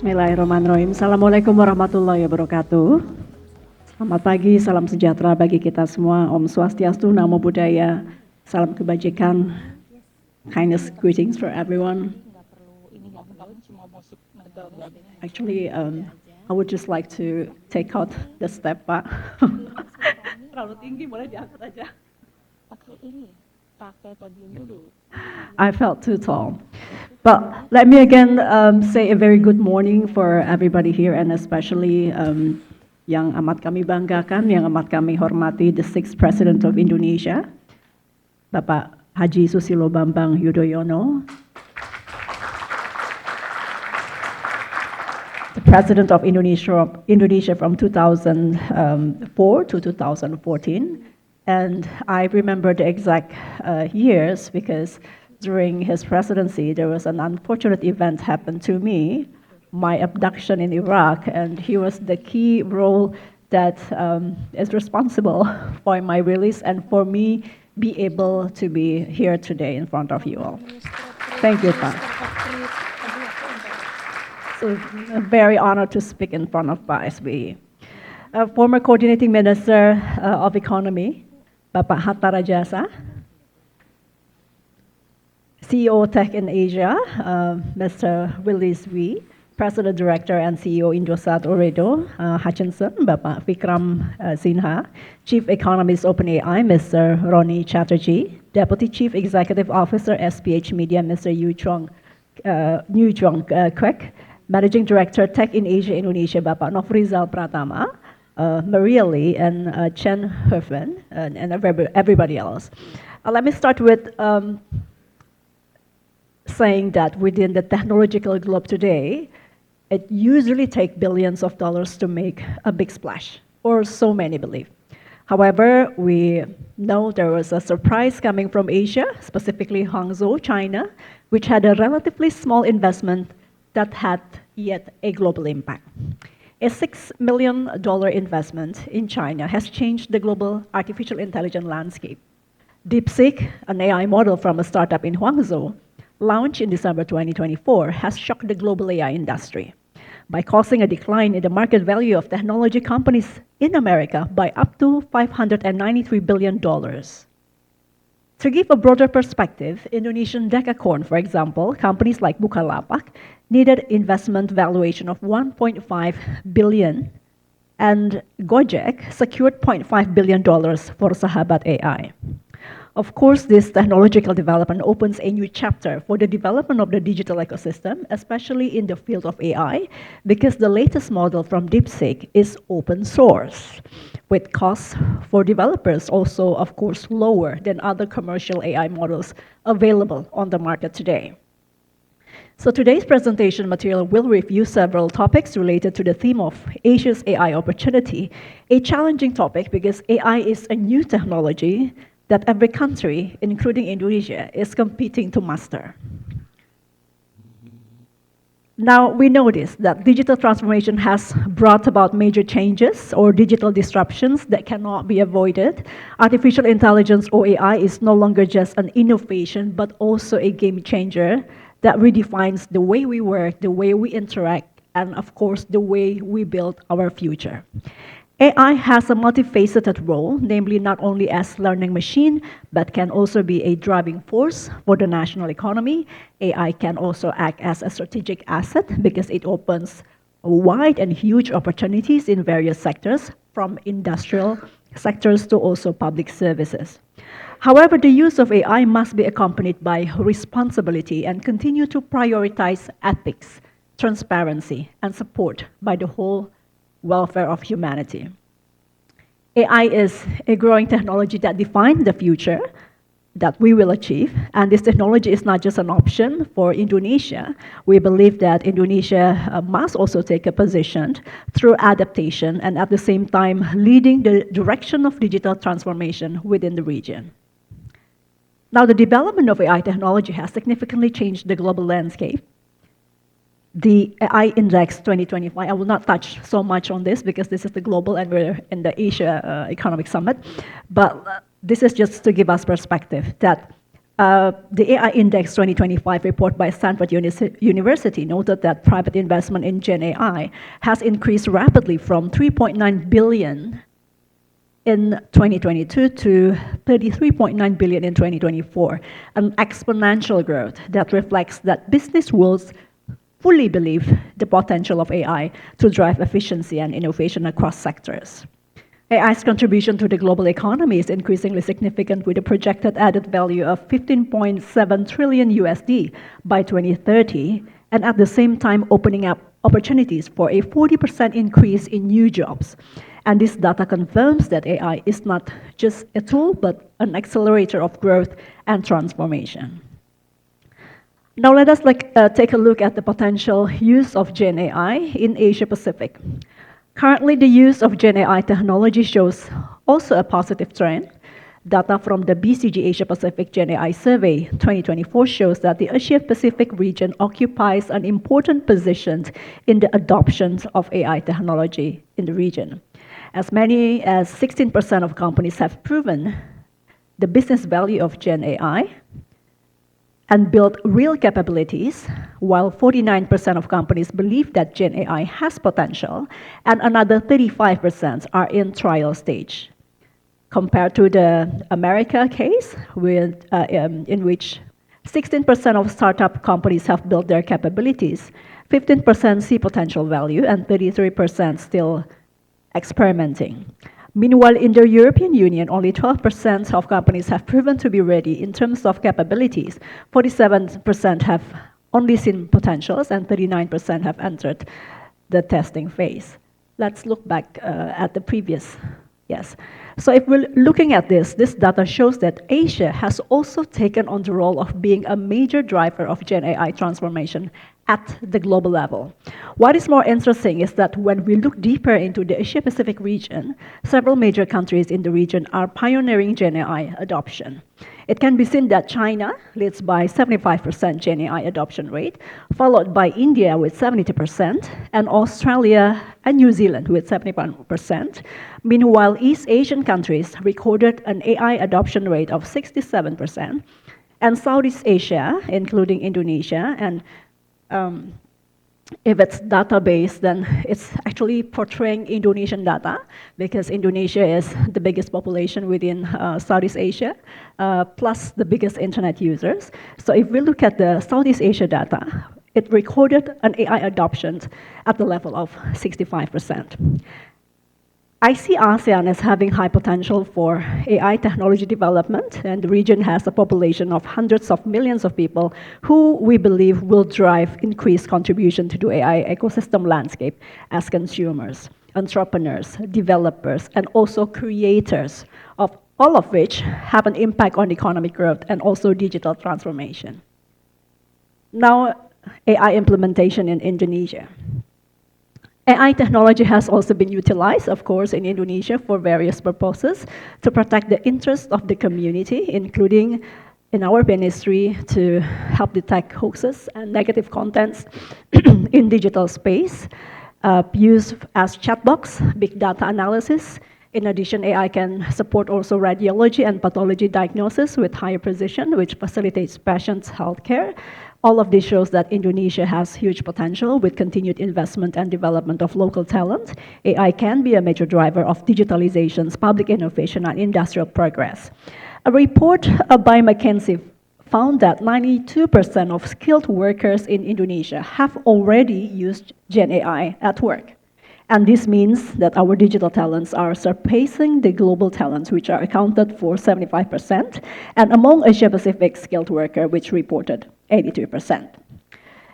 Bismillahirrahmanirrahim. Assalamualaikum warahmatullahi wabarakatuh. Selamat pagi, salam sejahtera bagi kita semua. Om Swastiastu, Namo Buddhaya, salam kebajikan, kindness, greetings for everyone. Actually, I would just like to take out the step, Pak. Terlalu tinggi, boleh diangkat aja. Pakai podium dulu. I felt too tall. But let me again say a very good morning for everybody here, and especially yang amat kami banggakan, yang amat kami hormati, the 6th President of Indonesia, Bapak Haji Susilo Bambang Yudhoyono, the President of Indonesia from 2004 to 2014, and I remember the exact years because during his presidency, there was an unfortunate event happened to me, my abduction in Iraq, and he was the key role that is responsible for my release and for me be able to be here today in front of you all. Thank you, Pak. So, very honored to speak in front of Pak SBY. Former Coordinating Minister of Economy, Bapak Hatta Rajasa, CEO Tech in Asia, Mr. Willis Wee, President Director and CEO Indosat Ooredoo, Hutchinson, Bapak Vikram Sinha, Chief Economist OpenAI, Mr. Ronnie Chatterjee, Deputy Chief Executive Officer SPH Media, Mr. Yu Chuang Kwek, Managing Director Tech in Asia Indonesia, Bapak Nofrizal Pratama, Maria Lee, and Chen Herfen, and everybody else. Let me start with saying that within the technological globe today, it usually takes billions of dollars to make a big splash, or so many believe. However, we know there was a surprise coming from Asia, specifically Hangzhou, China, which had a relatively small investment that had yet a global impact. A $6 million investment in China has changed the global artificial intelligence landscape. DeepSeek, an AI model from a startup in Hangzhou, launched in December 2024, has shocked the global AI industry by causing a decline in the market value of technology companies in America by up to $593 billion. To give a broader perspective, Indonesian Decacorn, for example, companies like Bukalapak, needed investment valuation of $1.5 billion, and Gojek secured $0.5 billion for Sahabat AI. Of course, this technological development opens a new chapter for the development of the digital ecosystem, especially in the field of AI, because the latest model from DeepSeek is open source, with costs for developers also, of course, lower than other commercial AI models available on the market today. So today's presentation material will review several topics related to the theme of Asia's AI opportunity, a challenging topic because AI is a new technology that every country, including Indonesia, is competing to master. Now, we notice that digital transformation has brought about major changes or digital disruptions that cannot be avoided. Artificial intelligence, or AI, is no longer just an innovation, but also a game changer that redefines the way we work, the way we interact, and of course, the way we build our future. AI has a multifaceted role, namely not only as learning machine, but can also be a driving force for the national economy. AI can also act as a strategic asset because it opens wide and huge opportunities in various sectors, from industrial sectors to also public services. However, the use of AI must be accompanied by responsibility and continue to prioritize ethics, transparency, and support by the whole welfare of humanity. AI is a growing technology that defines the future that we will achieve, and this technology is not just an option for Indonesia. We believe that Indonesia must also take a position through adaptation and at the same time leading the direction of digital transformation within the region. Now, the development of AI technology has significantly changed the global landscape. The AI Index 2025, I will not touch so much on this because this is the global and we're in the Asia Economic Summit, but this is just to give us perspective that The AI Index 2025 report by Stanford University noted that private investment in Gen AI has increased rapidly from 3.9 billion in 2022 to 33.9 billion in 2024, an exponential growth that reflects that business worlds fully believe the potential of AI to drive efficiency and innovation across sectors. AI's contribution to the global economy is increasingly significant, with a projected added value of 15.7 trillion USD by 2030, and at the same time opening up opportunities for a 40% increase in new jobs. And this data confirms that AI is not just a tool, but an accelerator of growth and transformation. Now let us take a look at the potential use of Gen AI in Asia Pacific. Currently, the use of Gen AI technology shows also a positive trend. Data from the BCG Asia Pacific Gen AI Survey 2024 shows that the Asia Pacific region occupies an important position in the adoption of AI technology in the region. As many as 16% of companies have proven the business value of Gen AI and build real capabilities, while 49% of companies believe that Gen AI has potential, and another 35% are in trial stage. Compared to the America case, in which 16% of startup companies have built their capabilities, 15% see potential value, and 33% still experimenting. Meanwhile, in the European Union, only 12% of companies have proven to be ready in terms of capabilities. 47% have only seen potentials, and 39% have entered the testing phase. Let's look back at the previous. Yes. So if we're looking at this data shows that Asia has also taken on the role of being a major driver of Gen AI transformation at the global level. What is more interesting is that when we look deeper into the Asia-Pacific region, several major countries in the region are pioneering Gen AI adoption. It can be seen that China leads by 75% Gen AI adoption rate, followed by India with 70%, and Australia and New Zealand with 71%. Meanwhile, East Asian countries recorded an AI adoption rate of 67%, and Southeast Asia, including Indonesia, and if it's database, then it's actually portraying Indonesian data, because Indonesia is the biggest population within Southeast Asia, plus the biggest internet users. So if we look at the Southeast Asia data, it recorded an AI adoption at the level of 65%. I see ASEAN as having high potential for AI technology development, and the region has a population of hundreds of millions of people who we believe will drive increased contribution to the AI ecosystem landscape as consumers, entrepreneurs, developers, and also creators, of all of which have an impact on economic growth and also digital transformation. Now, AI implementation in Indonesia. AI technology has also been utilized, of course, in Indonesia for various purposes to protect the interests of the community, including in our ministry to help detect hoaxes and negative contents in digital space, used as chatbots, big data analysis. In addition, AI can support also radiology and pathology diagnosis with higher precision, which facilitates patients' healthcare. All of this shows that Indonesia has huge potential with continued investment and development of local talent. AI can be a major driver of digitalization's public innovation and industrial progress. A report by McKinsey found that 92% of skilled workers in Indonesia have already used Gen AI at work. And this means that our digital talents are surpassing the global talents, which are accounted for 75%, and among Asia-Pacific skilled workers, which reported 82%.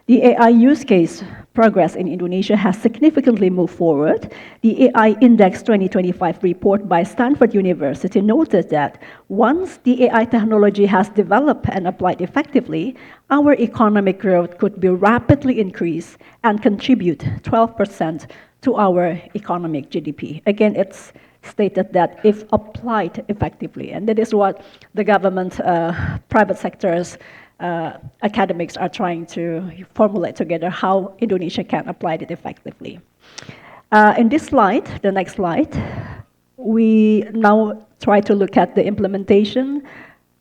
The AI use case progress in Indonesia has significantly moved forward. The AI Index 2025 report by Stanford University noted that once the AI technology has developed and applied effectively, our economic growth could be rapidly increased and contribute 12% to our economic GDP. Again, it's stated that if applied effectively, and that is what the government, private sectors, academics are trying to formulate together how Indonesia can apply it effectively. In this slide, the next slide, we now try to look at the implementation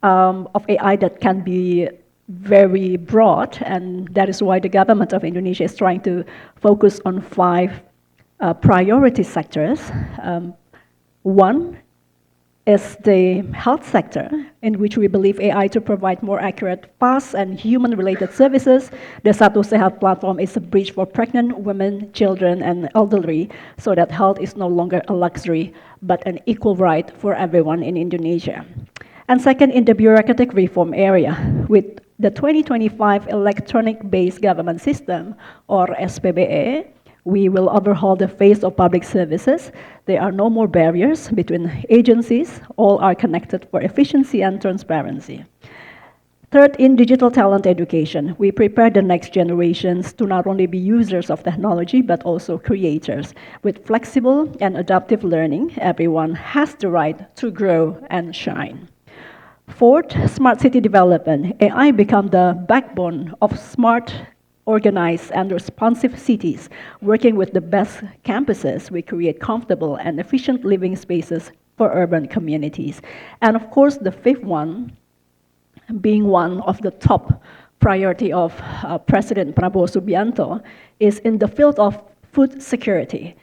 of AI that can be very broad, and that is why the government of Indonesia is trying to focus on 5 priority sectors. One is the health sector, in which we believe AI to provide more accurate, fast, and human-related services. The Satu Sehat platform is a bridge for pregnant women, children, and elderly, so that health is no longer a luxury, but an equal right for everyone in Indonesia. And second, in the bureaucratic reform area, with the 2025 electronic-based government system, or SPBE, we will overhaul the face of public services. There are no more barriers between agencies. All are connected for efficiency and transparency. Third, in digital talent education, we prepare the next generations to not only be users of technology, but also creators. With flexible and adaptive learning, everyone has the right to grow and shine. Fourth, smart city development. AI become the backbone of smart, organized, and responsive cities. Working with the best campuses, we create comfortable and efficient living spaces for urban communities. And of course, the fifth one, being one of the top priority of President Prabowo Subianto, is in the field of food security.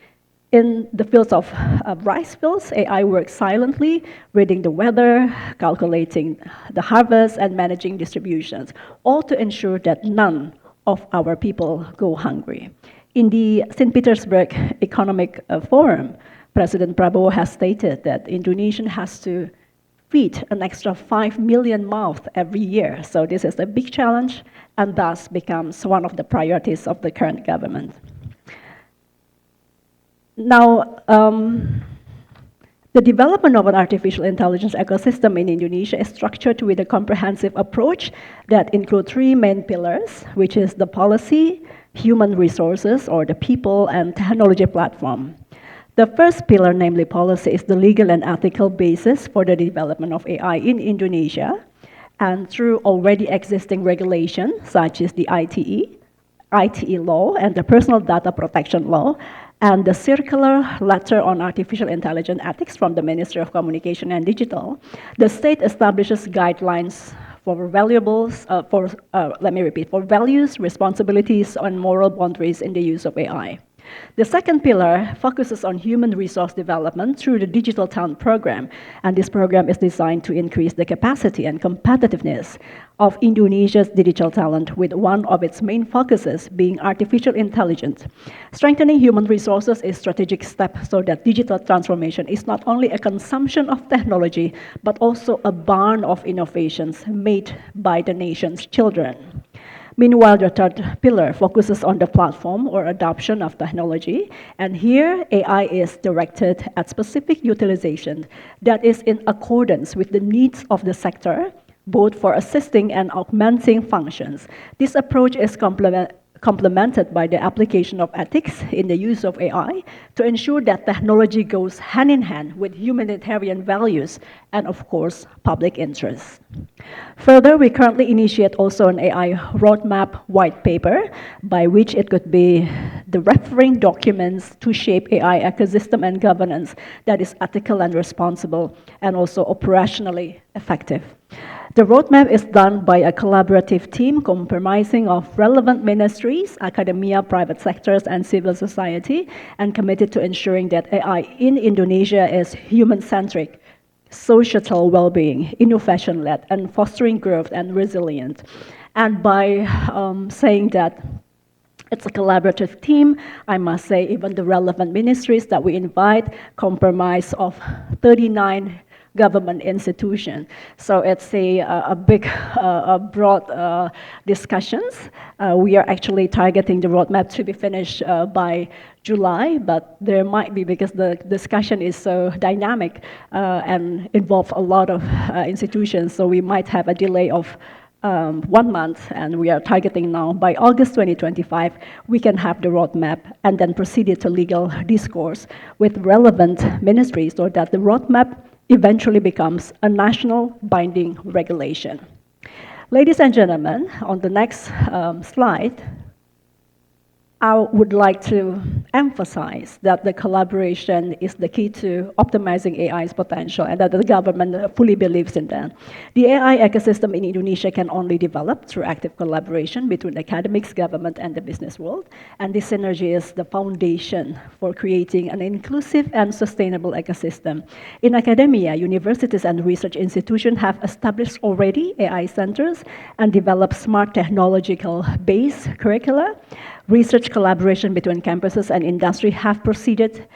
In the fields of rice fields, AI works silently, reading the weather, calculating the harvest, and managing distributions, all to ensure that none of our people go hungry. In the St. Petersburg Economic Forum, President Prabowo has stated that Indonesia has to feed an extra 5 million mouths every year. So this is a big challenge, and thus becomes one of the priorities of the current government. Now, the development of an artificial intelligence ecosystem in Indonesia is structured with a comprehensive approach that includes 3 main pillars, which is the policy, human resources, or the people, and technology platform. The first pillar, namely policy, is the legal and ethical basis for the development of AI in Indonesia, and through already existing regulations, such as the ITE law and the Personal Data Protection Law, and the circular letter on artificial intelligence ethics from the Ministry of Communication and Digital, the state establishes guidelines for for values, responsibilities, and moral boundaries in the use of AI. The second pillar focuses on human resource development through the Digital Talent Program, and this program is designed to increase the capacity and competitiveness of Indonesia's digital talent, with one of its main focuses being artificial intelligence. Strengthening human resources is a strategic step so that digital transformation is not only a consumption of technology, but also a barn of innovations made by the nation's children. Meanwhile, the third pillar focuses on the platform or adoption of technology, and here AI is directed at specific utilization that is in accordance with the needs of the sector, both for assisting and augmenting functions. This approach is complemented by the application of ethics in the use of AI to ensure that technology goes hand in hand with humanitarian values and, of course, public interest. Further, we currently initiate also an AI roadmap white paper, by which it could be the referring documents to shape AI ecosystem and governance that is ethical and responsible, and also operationally effective. The roadmap is done by a collaborative team comprising of relevant ministries, academia, private sectors, and civil society, and committed to ensuring that AI in Indonesia is human-centric, societal well-being, innovation-led, and fostering growth and resilience. And by saying that it's a collaborative team, I must say even the relevant ministries that we invite comprise of 39 government institution. So it's a big, broad discussions. We are actually targeting the roadmap to be finished by July, but there might be, because the discussion is so dynamic and involve a lot of institutions, so we might have a delay of 1 month, and we are targeting now by August 2025, we can have the roadmap and then proceed to legal discourse with relevant ministries so that the roadmap eventually becomes a national binding regulation. Ladies and gentlemen, on the next slide, I would like to emphasize that the collaboration is the key to optimizing AI's potential and that the government fully believes in that. The AI ecosystem in Indonesia can only develop through active collaboration between academics, government, and the business world. And this synergy is the foundation for creating an inclusive and sustainable ecosystem. In academia, universities and research institutions have established already AI centers and developed smart technological-based curricula. Research collaboration between campuses and industry have proceeded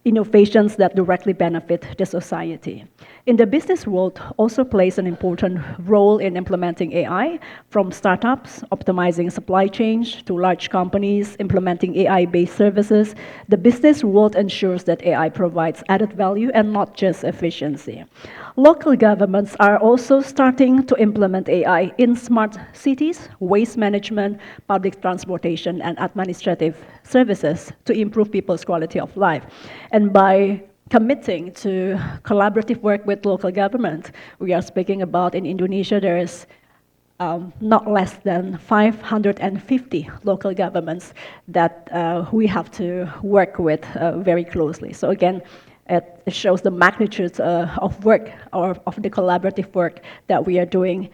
innovations that directly benefit the society. In the business world, also plays an important role in implementing AI, from startups optimizing supply chains to large companies implementing AI-based services. The business world ensures that AI provides added value and not just efficiency. Local governments are also starting to implement AI in smart cities, waste management, public transportation, and administrative services to improve people's quality of life. And by committing to collaborative work with local government, we are speaking about in Indonesia, there is not less than 550 local governments that we have to work with very closely. So again, it shows the magnitude of work, or of the collaborative work that we are doing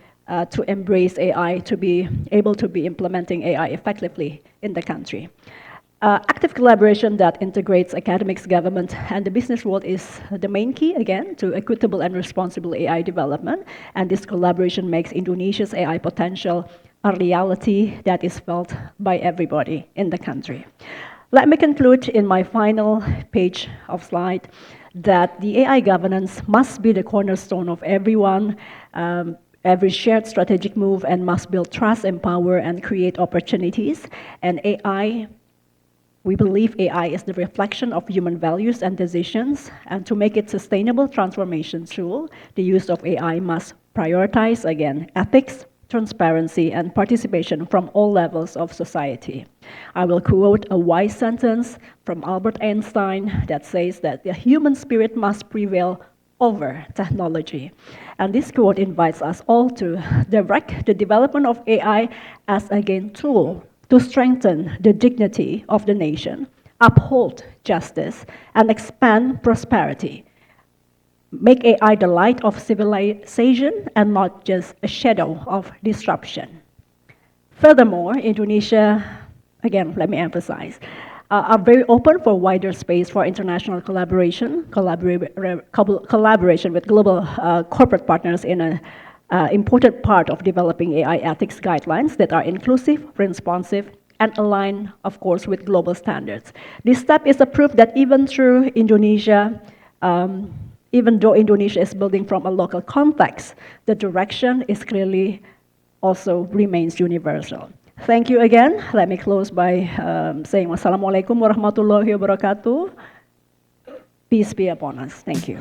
to embrace AI, to be able to be implementing AI effectively in the country. Active collaboration that integrates academics, government, and the business world is the main key, again, to equitable and responsible AI development. And this collaboration makes Indonesia's AI potential a reality that is felt by everybody in the country. Let me conclude in my final page of slide that the AI governance must be the cornerstone of every shared strategic move, and must build trust, empower, and create opportunities. And we believe AI is the reflection of human values and decisions, and to make it sustainable transformation tool, the use of AI must prioritize, again, ethics, transparency, and participation from all levels of society. I will quote a wise sentence from Albert Einstein that says that the human spirit must prevail over technology. And this quote invites us all to direct the development of AI as, again, tool to strengthen the dignity of the nation, uphold justice, and expand prosperity. Make AI the light of civilization and not just a shadow of disruption. Furthermore, Indonesia, again, let me emphasize, are very open for wider space for international collaboration with global corporate partners in an important part of developing AI ethics guidelines that are inclusive, responsive, and aligned, of course, with global standards. This step is a proof that even though Indonesia is building from a local context, the direction is clearly also remains universal. Thank you again. Let me close by saying wassalamualaikum warahmatullahi wabarakatuh. Peace be upon us. Thank you.